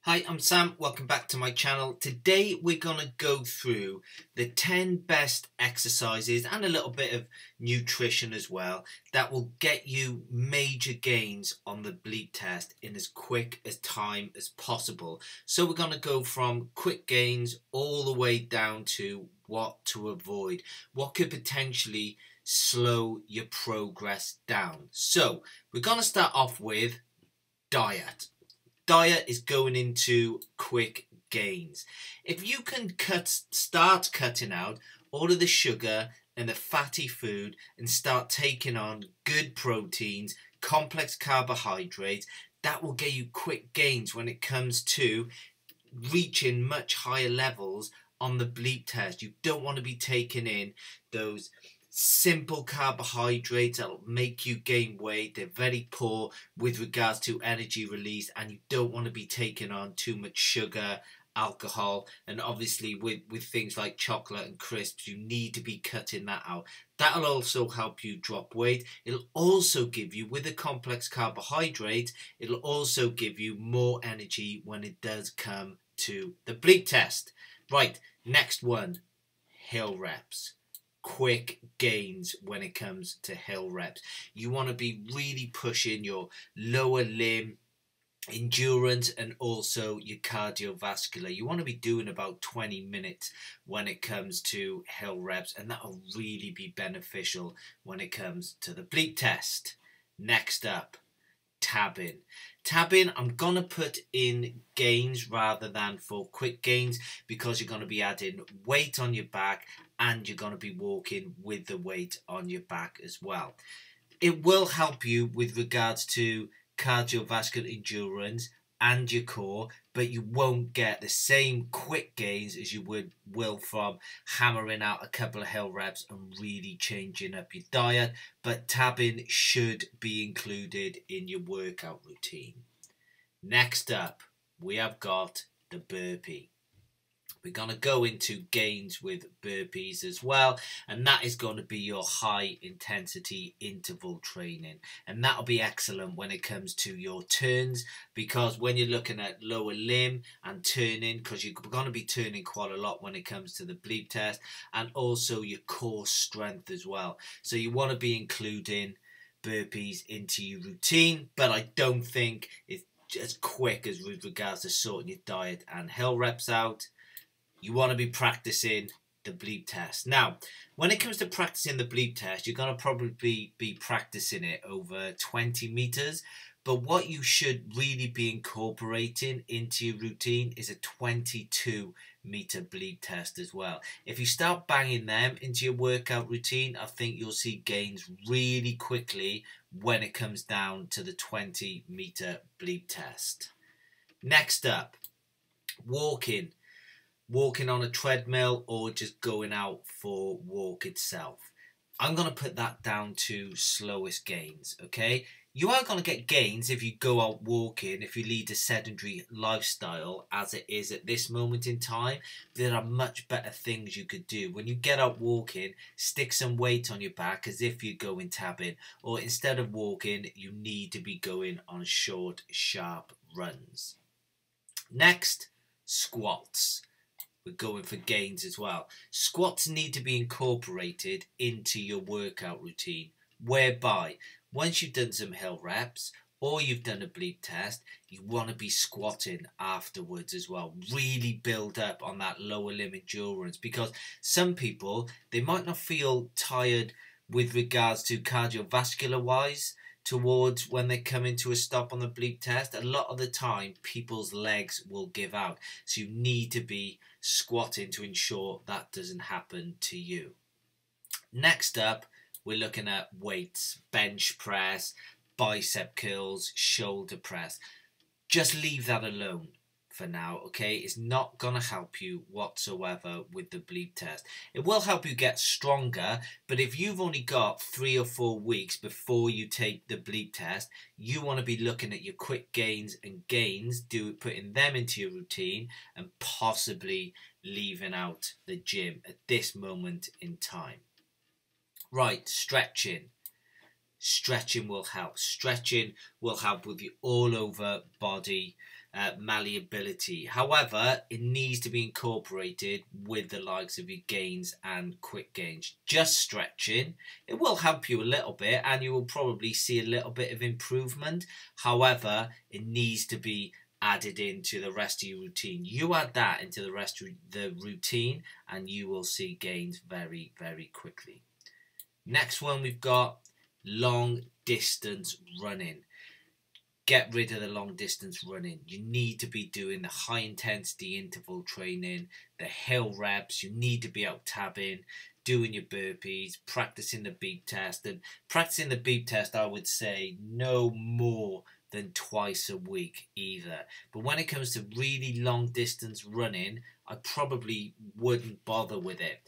Hi, I'm Sam. Welcome back to my channel. Today we're going to go through the 10 best exercises and a little bit of nutrition as well that will get you major gains on the Bleep test in as quick a time as possible. So we're going to go from quick gains all the way down to what to avoid, what could potentially slow your progress down. So we're going to start off with diet. Diet is going into quick gains. If you can start cutting out all of the sugar and the fatty food and start taking on good proteins, complex carbohydrates, that will get you quick gains when it comes to reaching much higher levels on the Bleep test. You don't want to be taking in those simple carbohydrates that'll make you gain weight. They're very poor with regards to energy release, and you don't want to be taking on too much sugar, alcohol, and obviously with things like chocolate and crisps, you need to be cutting that out. That'll also help you drop weight. It'll also give you, with the complex carbohydrate, it'll also give you more energy when it does come to the Bleep test. Right, next one, hill reps. Quick gains when it comes to hill reps. You want to be really pushing your lower limb endurance and also your cardiovascular. You want to be doing about 20 minutes when it comes to hill reps, and that'll really be beneficial when it comes to the Bleep test. Next up, tabbing. Tabbing, I'm going to put in gains rather than for quick gains because you're going to be adding weight on your back and you're going to be walking with the weight on your back as well. It will help you with regards to cardiovascular endurance and your core, but you won't get the same quick gains as you will from hammering out a couple of hill reps and really changing up your diet. But tabbing should be included in your workout routine. Next up, we have got the burpee. We're going to go into gains with burpees as well, and that is going to be your high intensity interval training, and that'll be excellent when it comes to your turns, because when you're looking at lower limb and turning, because you're going to be turning quite a lot when it comes to the Bleep test, and also your core strength as well. So you want to be including burpees into your routine, but I don't think it's as quick as with regards to sorting your diet and hill reps out. You want to be practicing the Bleep test. Now, when it comes to practicing the Bleep test, you're going to probably be practicing it over 20 meters. But what you should really be incorporating into your routine is a 22-meter Bleep test as well. If you start banging them into your workout routine, I think you'll see gains really quickly when it comes down to the 20-meter Bleep test. Next up, walking. Walking on a treadmill or just going out for walk itself. I'm going to put that down to slowest gains, okay? You are going to get gains if you go out walking, if you lead a sedentary lifestyle as it is at this moment in time. There are much better things you could do. When you get out walking, stick some weight on your back as if you're going tabbing, or instead of walking, you need to be going on short, sharp runs. Next, squats. We're going for gains as well. Squats need to be incorporated into your workout routine, whereby once you've done some hill reps or you've done a Bleep test, you want to be squatting afterwards as well. Really build up on that lower limb endurance, because some people, they might not feel tired with regards to cardiovascular wise towards when they come into a stop on the Bleep test. A lot of the time people's legs will give out, so you need to be squatting to ensure that doesn't happen to you. Next up, we're looking at weights, bench press, bicep curls, shoulder press. Just leave that alone for now, okay? It's not going to help you whatsoever with the Bleep test. It will help you get stronger, but if you've only got 3 or 4 weeks before you take the Bleep test, you want to be looking at your quick gains and gains, putting them into your routine, and possibly leaving out the gym at this moment in time. Right, stretching. Stretching will help. Stretching will help with your all over body malleability. However, it needs to be incorporated with the likes of your gains and quick gains. Just stretching, it will help you a little bit and you will probably see a little bit of improvement. However, it needs to be added into the rest of your routine. You add that into the rest of the routine and you will see gains very, very quickly. Next one, we've got long distance running. Get rid of the long distance running. You need to be doing the high intensity interval training, the hill reps. You need to be out tabbing, doing your burpees, practicing the beep test. And practicing the beep test, I would say no more than twice a week either. But when it comes to really long distance running, I probably wouldn't bother with it.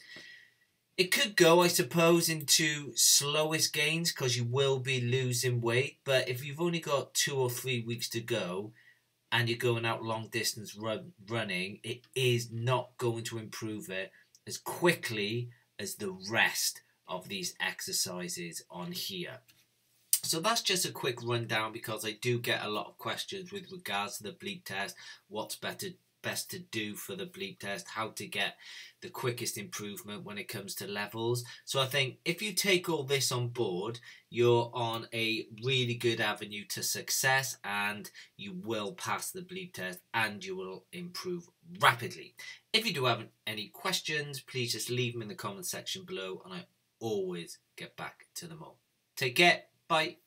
It could go, I suppose, into slowest gains because you will be losing weight. But if you've only got 2 or 3 weeks to go and you're going out long distance running, it is not going to improve it as quickly as the rest of these exercises on here. So that's just a quick rundown because I do get a lot of questions with regards to the Bleep test. What's best to do for the Bleep test, how to get the quickest improvement when it comes to levels. So I think if you take all this on board, you're on a really good avenue to success and you will pass the Bleep test and you will improve rapidly. If you do have any questions, please just leave them in the comment section below and I always get back to them all. Take care. Bye.